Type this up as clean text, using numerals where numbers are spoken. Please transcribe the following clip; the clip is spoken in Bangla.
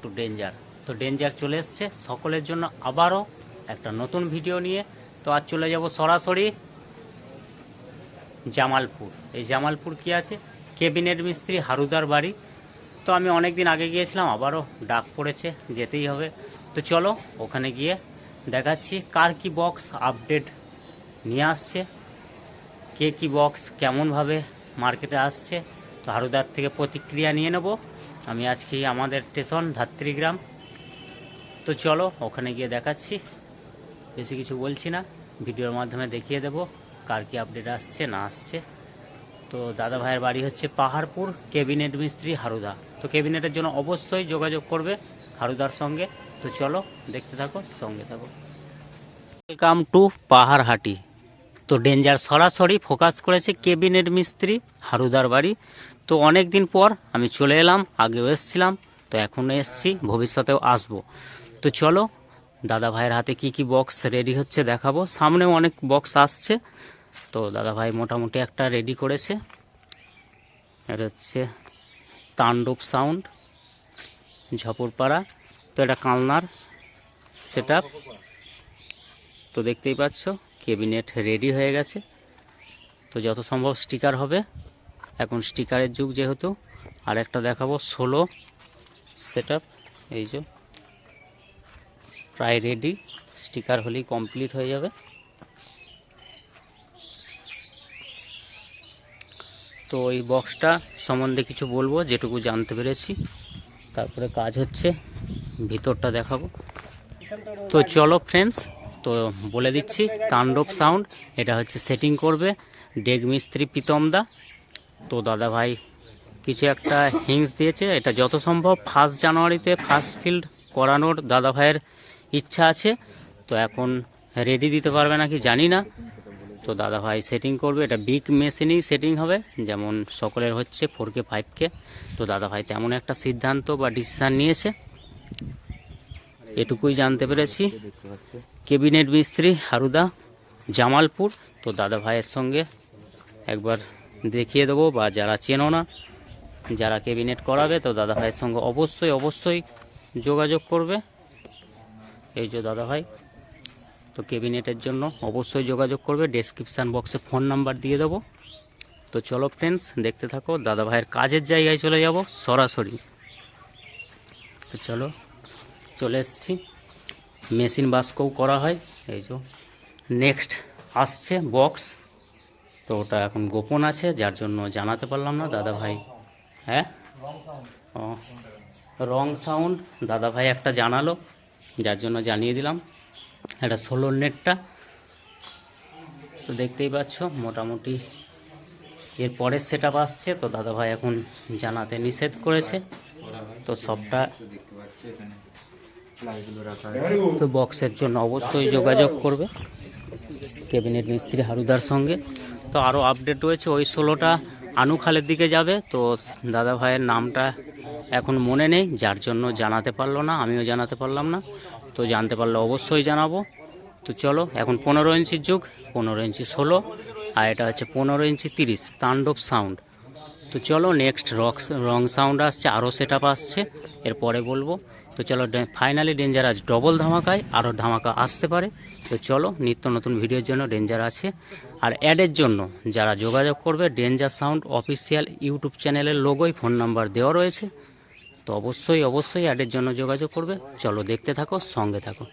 Two danger. তো ডেঞ্জার চলে এসছে সকলের জন্য আবারও একটা নতুন ভিডিও নিয়ে। তো আজ চলে যাব সরাসরি জামালপুর। এই জামালপুর কি আছে, ক্যাবিনেট মিস্ত্রি হারুদার বাড়ি। তো আমি অনেক দিন আগে গিয়েছিলাম, আবারও ডাক পড়েছে, যেতেই হবে। তো চলো ওখানে গিয়ে দেখাচ্ছি কার কি বক্স আপডেট নিয়ে আসছে, কে কি বক্স কেমনভাবে মার্কেটে আসছে। তো হারুদার থেকে প্রতিক্রিয়া নিয়ে নেব। আমি আজকে আমাদের স্টেশন ধাত্রীগ্রাম। তো চলো ওখানে গিয়ে দেখাচ্ছি, বেশি কিছু বলছি না, ভিডিওর মাধ্যমে দেখিয়ে দেব কার কি আপডেট আসছে না আসছে। তো দাদা ভাইয়ের বাড়ি হচ্ছে পাহাড়পুর, ক্যাবিনেট মিস্ত্রি হারুদা। তো ক্যাবিনেটের জন্য অবশ্যই যোগাযোগ করবে হারুদার সঙ্গে। তো চলো দেখতে থাকো, সঙ্গে থাকো। Welcome to Paharhati. তো ডেঞ্জার সরাসরি ফোকাস করেছে ক্যাবিনেট মিস্ত্রি হারুদার বাড়ি। তো অনেক দিন পর আমি চলে এলাম, আগেও এসছিলাম, তো এখনও এসছি, ভবিষ্যতেও আসবো। তো চলো দাদা ভাইয়ের হাতে কি কি বক্স রেডি হচ্ছে দেখাবো। সামনেও অনেক বক্স আসছে, তো দাদা ভাই মোটামুটি একটা রেডি করেছে। এটা হচ্ছে তাণ্ডব সাউন্ড, ঝপুরপাড়া। তো এটা কালনার সেট আপ। তো দেখতেই পাচ্ছ ক্যাবিনেট রেডি হয়ে গেছে। তো যত সম্ভব স্টিকার হবে, এখন স্টিকারের যুগ যেহেতু। আর একটা দেখাবো 16 সেট আপ, এই যে প্রায় রেডি, স্টিকার হলেই কমপ্লিট হয়ে যাবে। তো এই বক্সটা সম্বন্ধে কিছু বলবো যেটুকু জানতে পেরেছি, তারপরে কাজ হচ্ছে, ভিতরটা দেখাবো। তো চলো ফ্রেন্ডস, তো বলে দিচ্ছি তাণ্ডব সাউন্ড, এটা হচ্ছে সেটিং করবে ডেগ মিস্ত্রি প্রীতমদা। তো দাদা ভাই কিছু একটা হিংস দিয়েছে, এটা যত সম্ভব 1 জানুয়ারিতে ফার্স্ট ফিল্ড করানোর দাদা ভাইয়ের ইচ্ছা আছে। তো এখন রেডি দিতে পারবে নাকি জানি না। তো দাদা ভাই সেটিং করবে, এটা বিগ মেশিনেই সেটিং হবে, যেমন সকলের হচ্ছে 4K 5K। তো দাদা ভাই তেমন একটা সিদ্ধান্ত বা ডিসিশান নিয়েছে, এটুকুই জানতে পেরেছি। ক্যাবিনেট মিস্ত্রি হারুদা, জামালপুর। তো দাদা ভাইয়ের সঙ্গে একবার দেখিয়ে দেবো, বা যারা চেনো না, যারা ক্যাবিনেট করাবে, তো দাদা ভাইয়ের সঙ্গে অবশ্যই অবশ্যই যোগাযোগ করবে। এই যে দাদা ভাই, তো ক্যাবিনেটের জন্য অবশ্যই যোগাযোগ করবে, ডেসক্রিপশান বক্সে ফোন নাম্বার দিয়ে দেবো। তো চলো ফ্রেন্ডস দেখতে থাকো, দাদা ভাইয়ের কাজের জায়গায় চলে যাব সরাসরি। তো চলো চলে এসছি, মেশিন বাস্কও করা হয়। এই যে নেক্সট আসছে বক্স, তো ওটা এখন গোপন আছে, যার জন্য জানাতে পারলাম না দাদা ভাই। হ্যাঁ, ও রং সাউন্ড দাদা ভাই একটা জানালো, যার জন্য জানিয়ে দিলাম। এটা 16 নেটটা। তো দেখতেই পাচ্ছ মোটামুটি এর পরের সেট আপ আসছে, তো দাদা ভাই এখন জানাতে নিষেধ করেছে। তো সবটা, তো বক্সের জন্য অবশ্যই যোগাযোগ করবে ক্যাবিনেট মিস্ত্রি হারুদার সঙ্গে। তো আরও আপডেট রয়েছে, ওই 16টা আনুখালের দিকে যাবে। তো দাদা ভাইয়ের নামটা এখন মনে নেই, যার জন্য জানাতে পারলো না, আমিও জানাতে পারলাম না। তো জানতে পারলে অবশ্যই জানাবো। তো চলো, এখন 15 ইঞ্চির যুগ, 15 ইঞ্চি 16, আর এটা হচ্ছে 15 ইঞ্চি 30 তাণ্ডব সাউন্ড। তো চলো নেক্সট রং সাউন্ড আসছে, আরও সেট আপ আসছে, এরপরে বলবো। তো চলো ফাইনালি ডেঞ্জার আজ ডবল ধামাকায়, আরও ধামাকা আসতে পারে। তো চলো নিত্য নতুন ভিডিওর জন্য ডেঞ্জার আছে। আর অ্যাডের জন্য যারা যোগাযোগ করবে, ডেঞ্জার সাউন্ড অফিসিয়াল ইউটিউব চ্যানেলের লোগোয় ফোন নাম্বার দেওয়া রয়েছে। তো অবশ্যই অবশ্যই অ্যাডের জন্য যোগাযোগ করবে। চলো দেখতে থাকো, সঙ্গে থাকো।